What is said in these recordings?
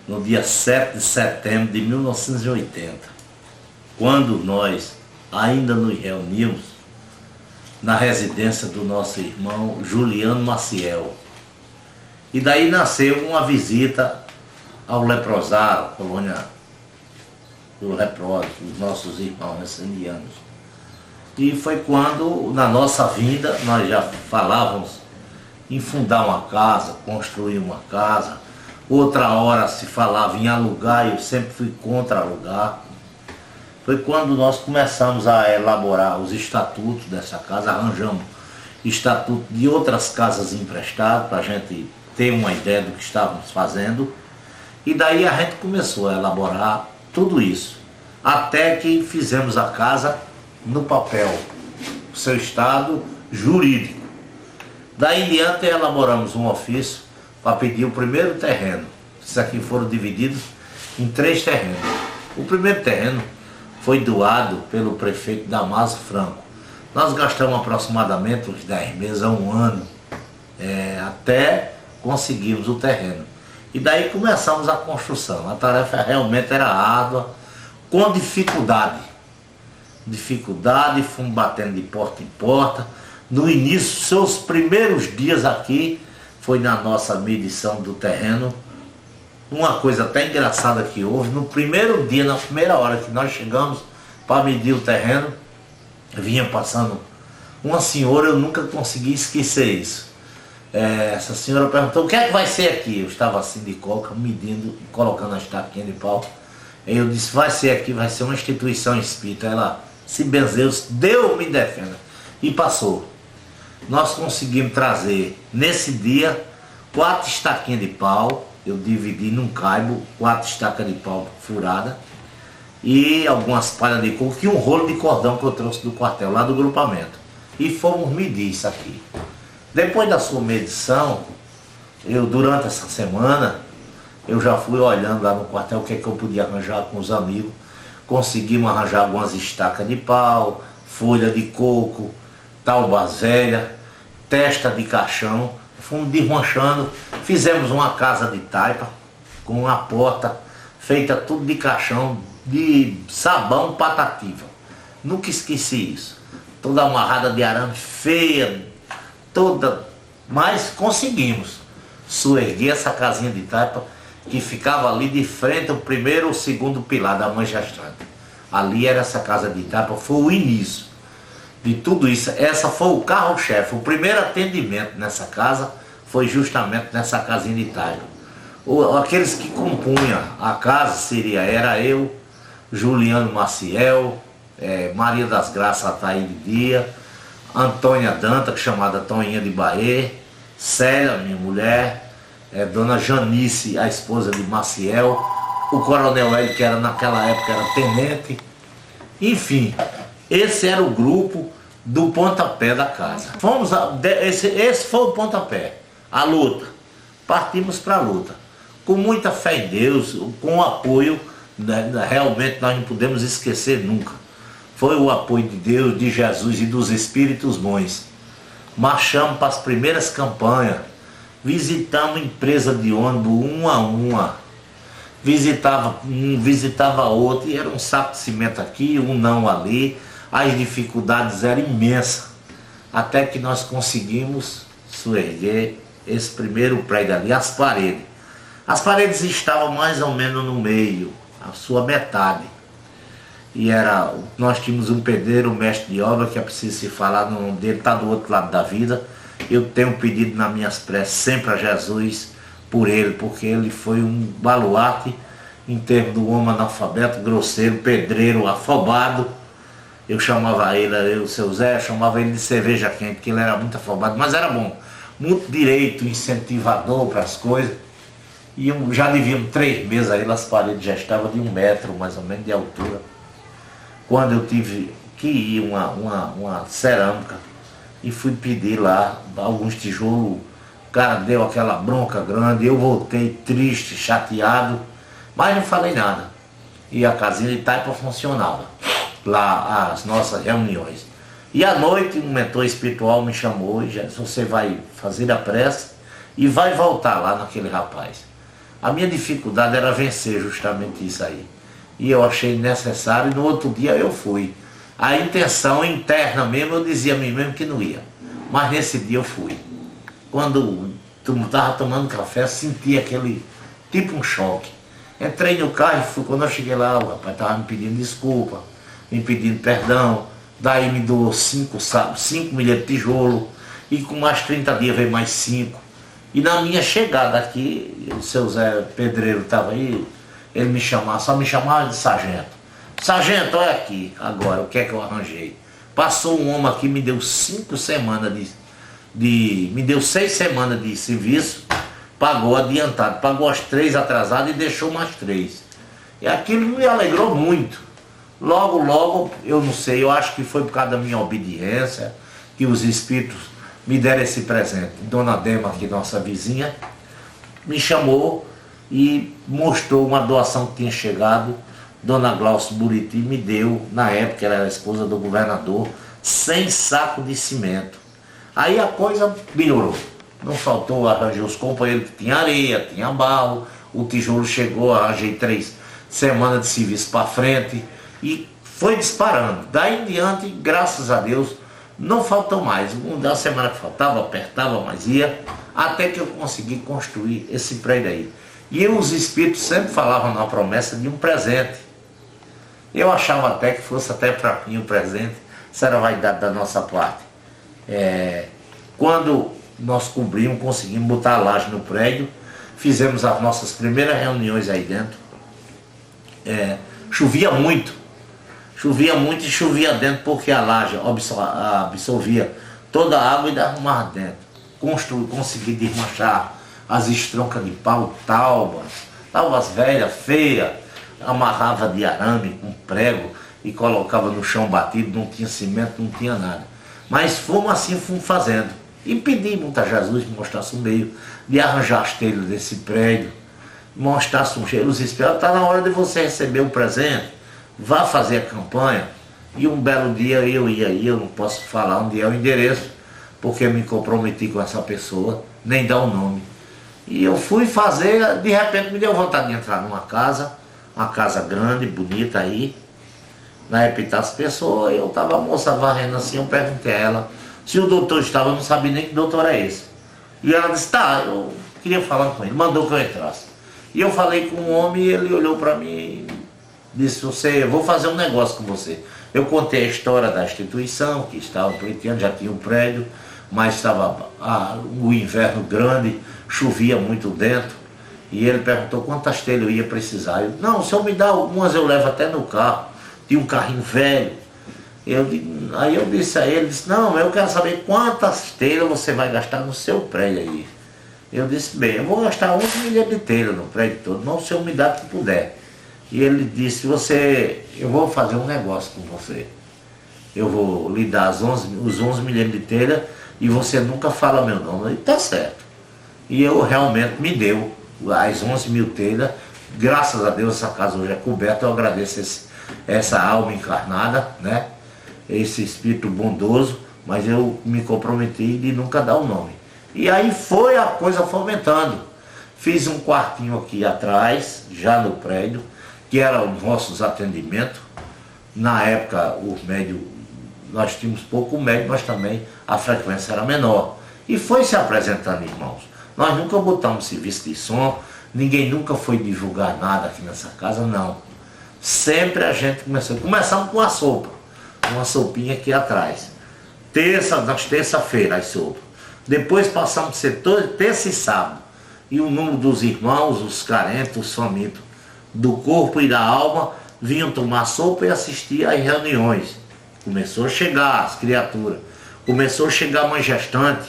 no dia 7 de setembro de 1980, quando nós ainda nos reunimos na residência do nosso irmão Juliano Maciel. E daí nasceu uma visita ao leprosário, colônia do leproso, os nossos irmãos recenianos. E foi quando, na nossa vinda, nós já falávamos em fundar uma casa, construir uma casa. Outra hora se falava em alugar, e eu sempre fui contra alugar. Foi quando nós começamos a elaborar os estatutos dessa casa, arranjamos estatuto de outras casas emprestadas para a gente ter uma ideia do que estávamos fazendo. E daí a gente começou a elaborar tudo isso, até que fizemos a casa no papel, o seu estado jurídico. Daí em diante elaboramos um ofício para pedir o primeiro terreno. Isso aqui foram divididos em 3 terrenos. O primeiro terreno foi doado pelo prefeito Damaso Franco. Nós gastamos aproximadamente uns 10 meses a 1 ano, até conseguirmos o terreno. E daí começamos a construção. A tarefa realmente era árdua, com dificuldade. Fomos batendo de porta em porta. No início, seus primeiros dias aqui, foi na nossa medição do terreno. Uma coisa até engraçada que houve, no primeiro dia, na primeira hora que nós chegamos para medir o terreno, vinha passando uma senhora, eu nunca consegui esquecer isso. Essa senhora perguntou: o que é que vai ser aqui? Eu estava assim de coca, medindo, colocando a estaquinha de pau. Aí eu disse: vai ser aqui, vai ser uma instituição espírita. Ela se benzeu, Deus me defenda. E passou. Nós conseguimos trazer, nesse dia, 4 estaquinhas de pau. Eu dividi num caibo, 4 estacas de pau furadas e algumas palhas de coco e um rolo de cordão que eu trouxe do quartel, lá do grupamento. E fomos medir isso aqui. Depois da sua medição, durante essa semana, eu já fui olhando lá no quartel o que é que eu podia arranjar com os amigos. Conseguimos arranjar algumas estacas de pau, folha de coco, taubas velhas, testa de caixão. Fomos desmanchando, fizemos uma casa de taipa, com uma porta feita tudo de caixão, de sabão patativa. Nunca esqueci isso. Toda amarrada de arame, feia, toda, mas conseguimos suerguer essa casinha de taipa que ficava ali de frente ao primeiro ou segundo pilar da Mãe Gestrante. Ali era essa casa de taipa, foi o início de tudo isso. Essa foi o carro-chefe. O primeiro atendimento nessa casa foi justamente nessa casinha de taipa. Aqueles que compunham a casa era eu, Juliano Maciel, Maria das Graças Ataíde Dia, Antônia Danta, chamada Toninha de Bahia, Célia, minha mulher, Dona Janice, a esposa de Maciel, o Coronel Hélio, que era naquela época era tenente. Enfim, esse era o grupo do pontapé da casa. Esse foi o pontapé, a luta. Partimos para a luta, com muita fé em Deus, com o apoio, realmente nós não podemos esquecer nunca. Foi o apoio de Deus, de Jesus e dos Espíritos bons. Marchamos para as primeiras campanhas, visitamos empresa de ônibus uma a uma, visitava um, visitava outro, e era um saco de cimento aqui, um não ali. As dificuldades eram imensas, até que nós conseguimos suerguer esse primeiro prédio ali, as paredes. As paredes estavam mais ou menos no meio, a sua metade. E nós tínhamos um pedreiro, um mestre de obra, que é preciso se falar, no nome dele, está do outro lado da vida. Eu tenho pedido nas minhas preces sempre a Jesus por ele, porque ele foi um baluarte em termos do homem analfabeto, grosseiro, pedreiro, afobado. Eu chamava ele, o seu Zé, chamava ele de cerveja quente, porque ele era muito afobado, mas era bom. Muito direito, incentivador para as coisas. E já devíamos 3 meses aí, as paredes já estavam de 1 metro mais ou menos de altura. Quando eu tive que ir uma cerâmica e fui pedir lá alguns tijolos, o cara deu aquela bronca grande, eu voltei triste, chateado, mas não falei nada. E a casinha de taipa funcionava, lá as nossas reuniões. E à noite um mentor espiritual me chamou e disse: você vai fazer a prece e vai voltar lá naquele rapaz. A minha dificuldade era vencer justamente isso aí. E eu achei necessário, e no outro dia eu fui. A intenção interna mesmo, eu dizia a mim mesmo que não ia. Mas nesse dia eu fui. Quando estava tomando café, senti aquele, tipo um choque. Entrei no carro e fui, quando eu cheguei lá, o rapaz estava me pedindo desculpa, me pedindo perdão. Daí me doou 5 milhas de tijolo, e com mais 30 dias veio mais 5. E na minha chegada aqui, o seu Zé Pedreiro estava aí, ele me chamava, só me chamava de sargento. Sargento, olha aqui, agora, o que é que eu arranjei? Passou um homem aqui, me deu 5 semanas me deu 6 semanas de serviço, pagou adiantado, pagou as 3 atrasadas e deixou mais 3. E aquilo me alegrou muito. Logo, logo, eu não sei, eu acho que foi por causa da minha obediência que os espíritos me deram esse presente. Dona Dema, aqui, nossa vizinha, me chamou e mostrou uma doação que tinha chegado. Dona Glaucia Buriti me deu, na época ela era a esposa do governador, 100 sacos de cimento. Aí a coisa melhorou. Não faltou, arranjei os companheiros que tinha areia, tinha barro, o tijolo chegou, arranjei 3 semanas de serviço para frente e foi disparando. Daí em diante, graças a Deus, não faltou mais. Uma semana que faltava, apertava, mas ia, até que eu consegui construir esse prédio aí. E os espíritos sempre falavam na promessa de um presente. Eu achava até que fosse até para mim um presente, isso era vaidade da nossa parte. Quando nós cobrimos, conseguimos botar a laje no prédio, fizemos as nossas primeiras reuniões aí dentro. Chovia muito e chovia dentro, porque a laje absorvia toda a água e derramava dentro. Consegui desmanchar as estroncas de pau, taubas velhas, feias, amarrava de arame com prego e colocava no chão batido, não tinha cimento, não tinha nada. Mas fomos assim, fomos fazendo. E pedi muito a Jesus que mostrasse um meio de arranjar as telhas desse prédio, mostrasse um jeito. Os espíritos, está na hora de você receber o presente, vá fazer a campanha. E um belo dia eu ia aí, eu não posso falar onde é o endereço, porque eu me comprometi com essa pessoa, nem dar o nome. E eu fui fazer, de repente me deu vontade de entrar numa casa, uma casa grande, bonita aí, na Epitácio Pessoa. Eu estava a moça varrendo assim, eu perguntei a ela se o doutor estava, eu não sabia nem que doutor é esse. E ela disse, tá, eu queria falar com ele, mandou que eu entrasse. E eu falei com um homem e ele olhou para mim e disse, eu vou fazer um negócio com você. Eu contei a história da instituição, que estava pleiteando, já tinha um prédio, mas estava o inverno grande, chovia muito dentro. E ele perguntou quantas telhas eu ia precisar. Eu, não, se eu me dá algumas eu levo até no carro. Tinha um carrinho velho. Aí eu disse a ele, não, eu quero saber quantas telhas você vai gastar no seu prédio aí. Eu disse, bem, eu vou gastar 11 milhas de telhas no prédio todo, não se eu me dá que puder. E ele disse, eu vou fazer um negócio com você. Eu vou lhe dar os 11 milhas de telhas e você nunca fala meu nome. E tá certo. E eu realmente me deu as 11 mil telhas. Graças a Deus essa casa hoje é coberta. Eu agradeço essa alma encarnada, né? Esse espírito bondoso, mas eu me comprometi de nunca dar o nome. E aí foi a coisa fomentando. Fiz um quartinho aqui atrás, já no prédio, que era os nossos atendimentos. Na época os médios, nós tínhamos pouco médio, mas também a frequência era menor. E foi se apresentando, irmãos. Nós nunca botamos serviço de som, ninguém nunca foi divulgar nada aqui nessa casa, não. Sempre a gente começamos com a sopa, uma sopinha aqui atrás. Nas terça-feira as sopas. Depois passamos a ser terça e sábado. E o número dos irmãos, os carentes, os famintos do corpo e da alma vinham tomar sopa e assistir às reuniões. Começou a chegar as criaturas, começou a chegar a mãe gestante,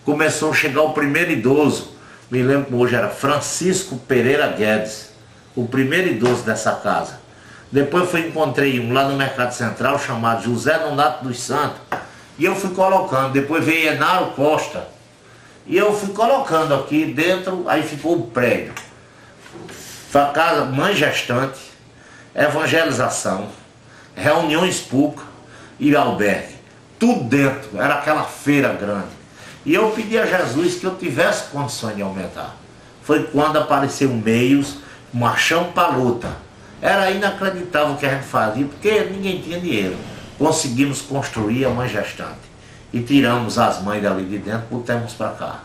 começou a chegar o primeiro idoso. Me lembro que hoje era Francisco Pereira Guedes, o primeiro idoso dessa casa. Depois encontrei um lá no Mercado Central chamado José Nonato dos Santos, e eu fui colocando. Depois veio Enaro Costa, e eu fui colocando aqui dentro, aí ficou o prédio. Casa, mãe gestante, evangelização, reuniões públicas e albergue. Tudo dentro, era aquela feira grande. E eu pedi a Jesus que eu tivesse condições de aumentar. foi quando apareceu meios, marchão para luta. Era inacreditável o que a gente fazia, porque ninguém tinha dinheiro. Conseguimos construir a mãe gestante e tiramos as mães dali de dentro, botamos para cá.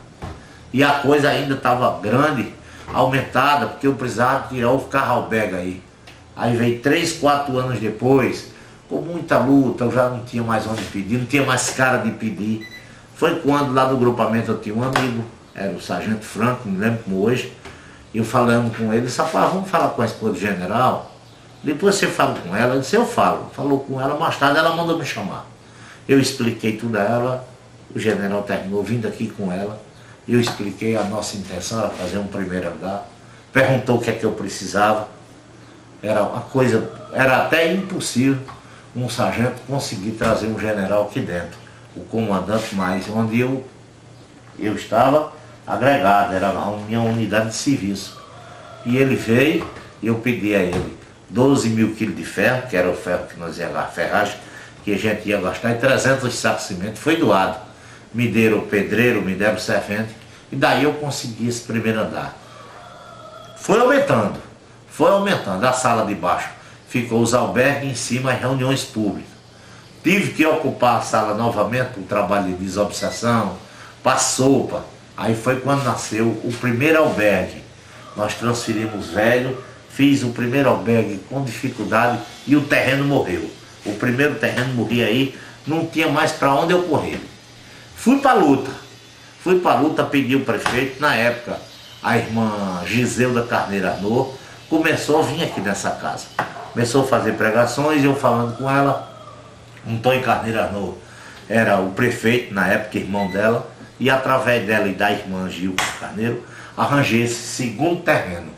E a coisa ainda estava grande, aumentada, porque eu precisava tirar o carro-albergue aí. Aí veio 3, 4 anos depois, com muita luta, eu já não tinha mais onde pedir, não tinha mais cara de pedir. Foi quando lá no grupamento eu tinha um amigo, era o Sargento Franco, me lembro como hoje, e eu falando com ele, disse, rapaz, vamos falar com a esposa do general, depois você fala com ela. Eu disse, eu falo. Falou com ela, mais tarde ela mandou me chamar. Eu expliquei tudo a ela, o general terminou vindo aqui com ela, eu expliquei a nossa intenção, era fazer um primeiro andar, perguntou o que é que eu precisava. Era uma coisa, era até impossível um sargento conseguir trazer um general aqui dentro, o comandante mais, onde eu estava agregado, era a minha unidade de serviço. E ele veio, e eu pedi a ele 12 mil quilos de ferro, que era o ferro que nós ia lá, ferragem, que a gente ia gastar, e 300 sacos de cimento, foi doado. Me deram o pedreiro, me deram o servente, e daí eu consegui esse primeiro andar. Foi aumentando, a sala de baixo ficou os albergues, em cima as reuniões públicas. Tive que ocupar a sala novamente para o trabalho de desobsessão, para sopa. Aí foi quando nasceu o primeiro albergue. Nós transferimos velho, fiz o primeiro albergue com dificuldade e o terreno morreu. O primeiro terreno morria aí, não tinha mais para onde eu correr. Fui para a luta, pedi o prefeito, na época a irmã Giselda Carneiro Arnaud começou a vir aqui nessa casa. Começou a fazer pregações, eu falando com ela. Antônio Carneiro Arnaud era o prefeito, na época irmão dela, e através dela e da irmã Gil Carneiro, arranjei esse segundo terreno.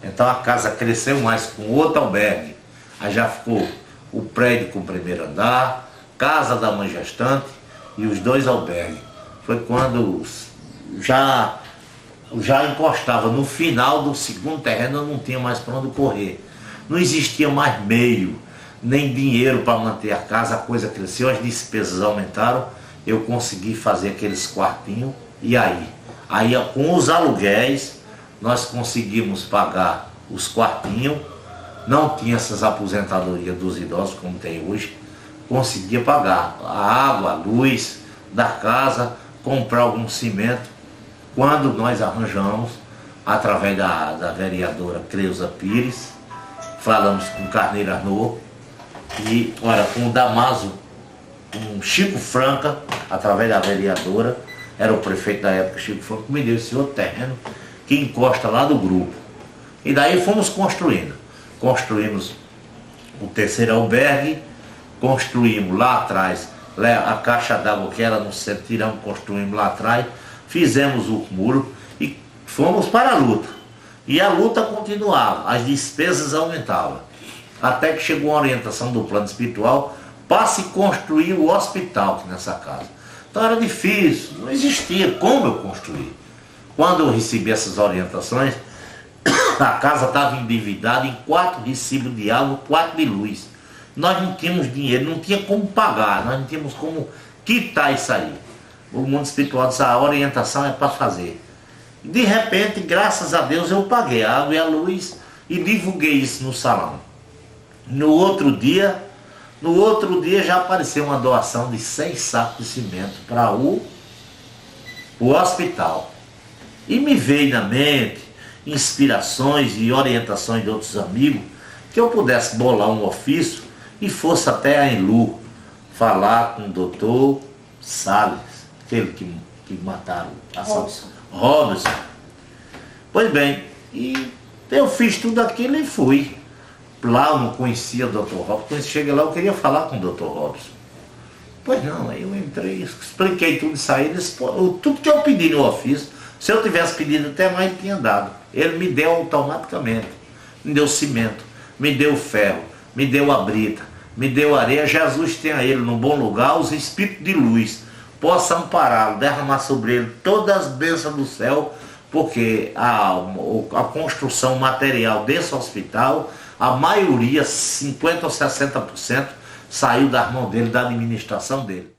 Então a casa cresceu mais com outro albergue. Aí já ficou o prédio com o primeiro andar, casa da mãe gestante e os 2 albergues. Foi quando já encostava no final do segundo terreno, eu não tinha mais para onde correr. Não existia mais meio, nem dinheiro para manter a casa, a coisa cresceu, as despesas aumentaram, eu consegui fazer aqueles quartinhos, e aí com os aluguéis, nós conseguimos pagar os quartinhos, não tinha essas aposentadorias dos idosos como tem hoje, conseguia pagar a água, a luz da casa, comprar algum cimento. Quando nós arranjamos, através da vereadora Creuza Pires, falamos com Carneiro Arnaud e, olha, com o Damaso, com Chico Franca, através da vereadora, era o prefeito da época, Chico Franca, me deu esse outro terreno que encosta lá do grupo. E daí fomos construindo. Construímos o terceiro albergue, construímos lá atrás a caixa d'água que era no centro, tiramos, construímos lá atrás, fizemos o muro e fomos para a luta. E a luta continuava, as despesas aumentavam. Até que chegou a orientação do plano espiritual para se construir o hospital aqui nessa casa. Então era difícil, não existia como eu construir. Quando eu recebi essas orientações, a casa estava endividada em 4 recibos de água, 4 de luz. Nós não tínhamos dinheiro, não tinha como pagar, nós não tínhamos como quitar isso aí. O mundo espiritual disse, a orientação é para fazer. De repente, graças a Deus, eu paguei a água e a luz e divulguei isso no salão. No outro dia já apareceu uma doação de 6 sacos de cimento para o hospital. E me veio na mente inspirações e orientações de outros amigos que eu pudesse bolar um ofício e fosse até a Enlu falar com o doutor Salles, aquele que mataram a Robson. Pois bem, e eu fiz tudo aquilo e fui. Lá eu não conhecia o Dr. Robson, quando cheguei lá eu queria falar com o Dr. Robson. Pois não, aí eu entrei, expliquei tudo isso aí, tudo que eu pedi no ofício, se eu tivesse pedido até mais, ele tinha dado. Ele me deu automaticamente, me deu cimento, me deu ferro, me deu a brita, me deu areia. Jesus tenha ele no bom lugar, os espíritos de luz possa ampará-lo, derramar sobre ele todas as bênçãos do céu, porque a construção material desse hospital, a maioria, 50% ou 60%, saiu das mãos dele, da administração dele.